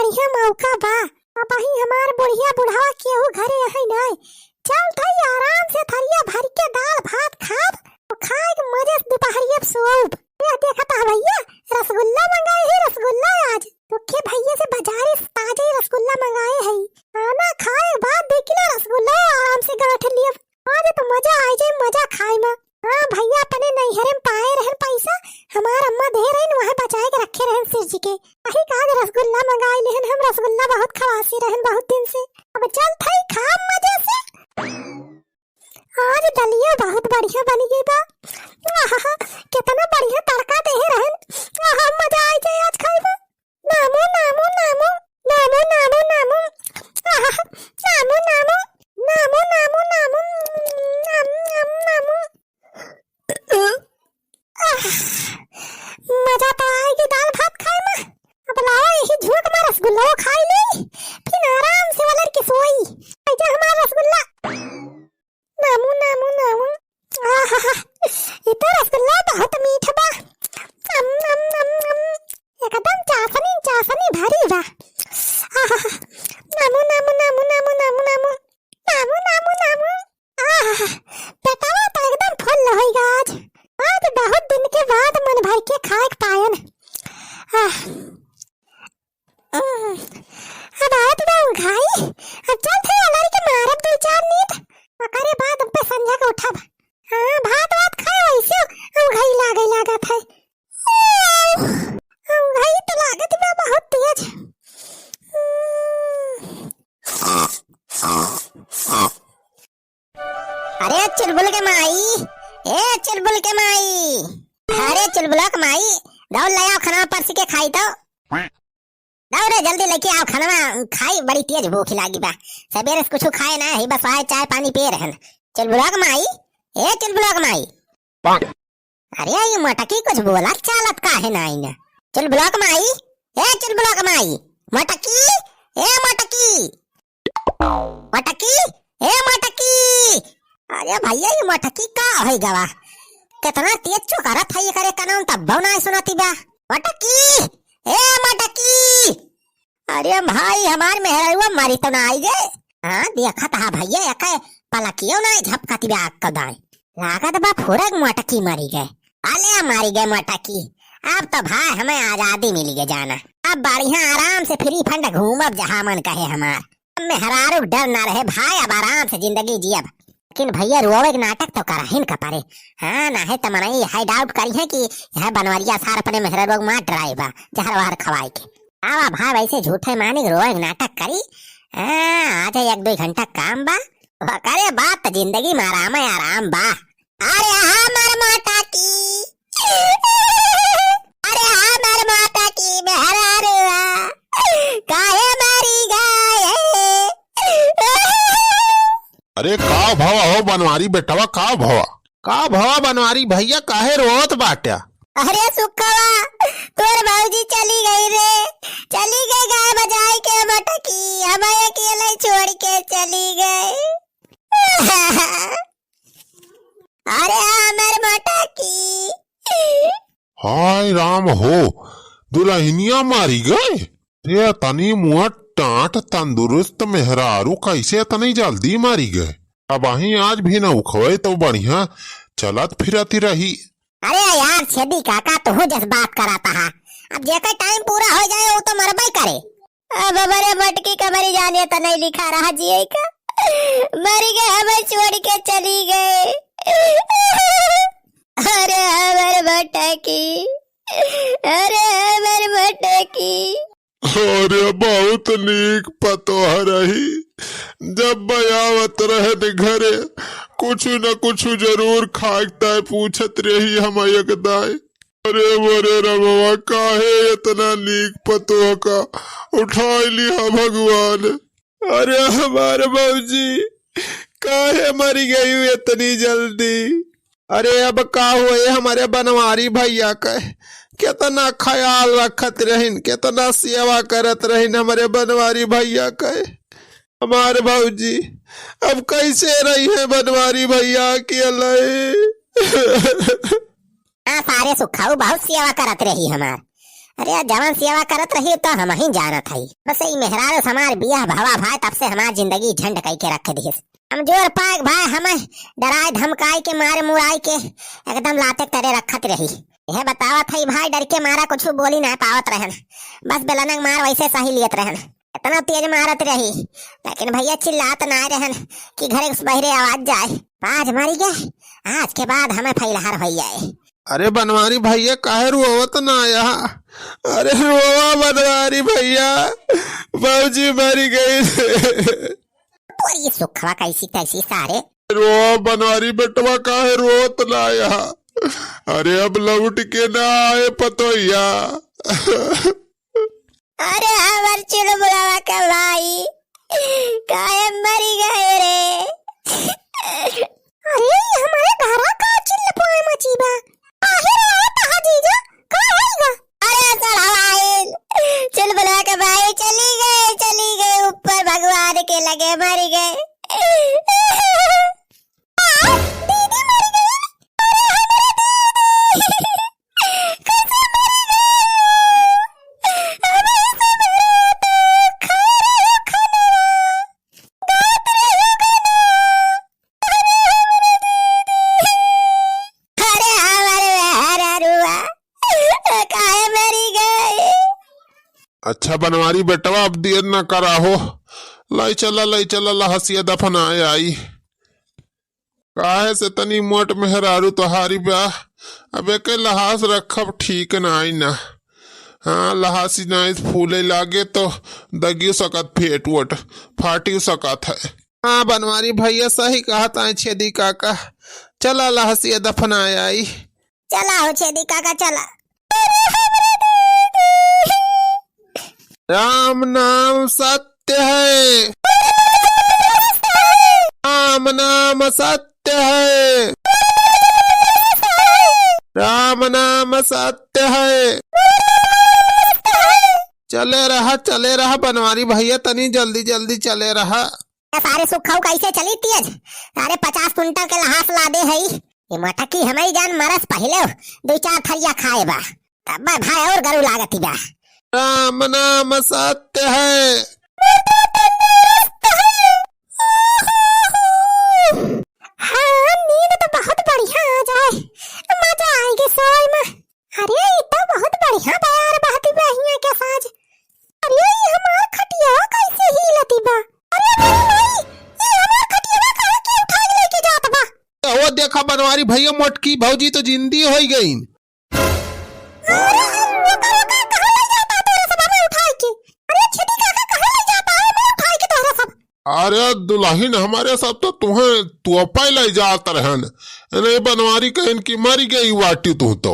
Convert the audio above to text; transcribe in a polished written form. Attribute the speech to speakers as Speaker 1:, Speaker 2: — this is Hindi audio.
Speaker 1: बढ़िया मौका बा। अब ही हमार बुढ़िया बुढ़ावा केहू घरे है नहीं। चल थई आराम से थरिया भर के दाल भात खाब और खाए के मजे से दोपहरिया सोब। ये देखा था भैया रसगुल्ला मंगाए है। रसगुल्ला आज तो के भैया से बाजारे ताजे रसगुल्ला मंगाए है। खाना खाए बाद देखी ना रसगुल्ला आराम से गठ लिए। आज तो मजा आ जाए मजा खाए में। हाँ भैया अपने नैहरे में पाए रहन पैसा हमार अम्मा दे रहन वहाँ बचाए के रखे रहन सिर जी के। अही कहा रसगुल्ला मंगाए लेहन हम। रसगुल्ला बहुत खवासी रहन बहुत दिन से। अब चल थई खा मजे से। आज दलिया बहुत बढ़िया बनी गई बा। आहा कितना बढ़िया तड़का दे रहन। आहा मजा आ जाए आज खाए बा। नामो नामो नामो नामो नामो नामो आहा नामो नामो नामो नामो नामो नाम नामो मजा तो आएगी दाल भात खाए में। अब लाओ यही झूठ में रसगुल्ला खाई ले फिर आराम से वालर की सोई। आजा हमारा रसगुल्ला नामू नामू नामू। आहा इतना रसगुल्ला बहुत मीठा बा। नम नम नम नम एकदम चाशनी चाशनी भरी बा। आहा नामू नामू नामू नामू नामू नामू नामू नामू नामू। आहा पेटवा तो एकदम फुल होएगा आज। आज बहुत दिन के बाद मन भर के खाए पायन। अब आए तो घाई। अब चल थे अलर के मारब दो चार नींद करे बाद पे संध्या के उठब। हाँ भात वात खाए वैसे हम घाई लागत है। हम घाई तो लागत में बहुत तेज। अरे चुलबुल के माई ए चुलबुल के माई। अरे चुलबुल के माई दौड़ ले आओ खाना परसी के खाई तो। दौड़े जल्दी लेके आओ खाना खाई बड़ी तेज भूख लागी बा। सवेरे से कुछ खाए ना ही बस आए चाय पानी पिए रहन। चुलबुल के माई ए चुलबुल के माई। अरे ये मटकी कुछ बोला चालत का है ना इन। चुलबुल के माई ए चुलबुल के माई मटकी ए मटकी मटकी ए मटकी। अरे भैया ये मटकी का है गवा कितना तेज चुकारत है ये करे कानून तब ना सुनाती बा। मटकी ए मटकी। अरे भाई हमार मेहरवा मारी तो ना आई गए। हाँ देखा था भैया एक पलकियो ना झपकती बा कदाई लागत बा फुरग मटकी मारी गए। अले मारी गए मटकी। अब तो भाई हमें आजादी मिल गई जाना। अब बढ़िया आराम से फ्री फंड घूमब जहाँ मन कहे हमार। मेहरारू डर ना रहे भाई अब आराम से जिंदगी जियब। लेकिन भैया रोवे के नाटक तो कराहिन कपारे। हाँ ना है तो मनाई है डाउट करी है कि यह बनवरिया सार अपने मेहरा लोग मार ड्राइवा जहर वहर खवाई के। आवा भाई वैसे झूठे मानी रोवे के नाटक करी। आज एक दो घंटा काम बा करे बात तो जिंदगी में आराम है आराम बा। अरे हाँ मार माता की अरे हाँ मार माता की मेहरा काहे मारी गए।
Speaker 2: अरे का भवा हो बनवारी बेटवा का भवा बनवारी भैया काहे रोत बाट्या।
Speaker 1: अरे सुखवा तोर बाबूजी चली गई रे। चली गई गाय बजाए के मटकी हमें अकेले छोड़ के चली गई। अरे हमार मटकी।
Speaker 2: हाय राम हो दुल्हनिया मारी गए। ये तनी मुआ टाट तंदुरुस्त मेहरारू कैसे तनी जल्दी मारी गए। अब अही आज भी न उखवे तो बढ़िया चलत फिरती रही।
Speaker 1: अरे यार छेदी काका तो हो जस बात कराता है। अब जेकर टाइम पूरा हो जाए वो तो मरबई करे। अब हमारे मटकी का मरी जाने तो नहीं लिखा रहा जी का मरी गए हमें छोड़ के चली गए। अरे हमारे मटकी अरे हमारे मटकी।
Speaker 2: अरे बहुत नीक पतोह रही जब बयावत रहे घरे कुछ न कुछ जरूर खाकता पूछत रही हम दाए। अरे मोरे रमवा काहे इतना नीक पतोह का उठा लिया भगवान। अरे हमारे बाबूजी काहे मरी गई इतनी जल्दी। अरे अब का हुए हमारे बनवारी भैया का कितना ख्याल रखत रहिन कितना सेवा करत रहिन हमारे बनवारी भैया का। हमारे बाबूजी अब कैसे रही है बनवारी भैया की अल्लाह।
Speaker 1: सारे सुखाऊ बहुत सेवा करत रही हमार। अरे जवान सेवा करत रही तो हम ही जानत हई। बस ई मेहरारू हमार बियाह भवा भाई तब से हमार जिंदगी झंड कई के रख दिस। हम जोर पाक भाई हमें डराए धमकाई के मारे मुआई के एकदम लाते करे रखत रही। यह बतावत हई भाई डर के मारा कुछ बोली नहीं पावत रहन, बस बेलनक मार वैसे सही लियत रहन। इतना तेज मारत रही लेकिन भैया चिल्लात ना रहन कि घरे उस बहरे आवाज जाए। आज मरी गए, आज के बाद हमें फैलहार हो जाए।
Speaker 2: अरे बनवारी भैया काहे रोवत ना आया? अरे रोवा बनवारी भैया, बाबूजी मरी गई।
Speaker 1: और ये सुखवा कैसी तैसी सारे
Speaker 2: रोवा बनवारी बेटवा काहे रोवत ना आया? अरे अब लौट के ना आए पतोहिया।
Speaker 1: अरे हमार चुलबुलावा का भाई काहे मरी गए रे। अरे हमारे घरा का चिल्लपुआ मचीबा काहे रहत हा जीजा काहेगा? अरे सड़ाइल चुलबुलावा का भाई चली गए ऊपर भगवान के लगे मर गए। दीदी मर गई। अरे हमारे दीदी कैसे मर
Speaker 2: अच्छा बनवारी बेटवा अब देर न करा हो, लाई चला लहसिया दफनाए आई। काहे से तनी मोट मेहरारू तोहारी ब्याह अब एक लहास रखब ठीक ना आई ना। हाँ लहासी ना फूले लागे तो दगी सकत फेट वट फाटी सकत है। हाँ बनवारी भैया सही कहता है छेदी काका, चला लहसिया दफनाए आई।
Speaker 1: चला हो छेदी काका चला।
Speaker 2: राम नाम सत्य है, राम नाम सत्य है, राम नाम सत्य है। चले रहा बनवारी भैया तनी जल्दी चले रहा।
Speaker 1: सारे सुखाऊ कैसे चली तेज? सारे 50 कुंटल के लहास लादे है। ये मटकी हमारी जान मरस पहले 2-4 थरिया खाए बा तब भाई और गरु लागती बा।
Speaker 2: राम नाम सत्य है।
Speaker 1: हाँ नींद तो बहुत बढ़िया आ जाए, मजा आएगी सोए में। अरे ये तो बहुत बढ़िया प्यार बहती बहिया के साज। अरे ये हमार खटिया कैसे हिलती बा? अरे भाई ये हमार खटिया कहां के उठा के लेके जात बा?
Speaker 2: वो देखा बनवारी भैया मोटकी भौजी तो जिंदी हो गई। अरे दुल्हन हमारे सब तो तुम्हें तू पहले जाता रहन, बनवारी कहन की मरी गई वाटी तू तो।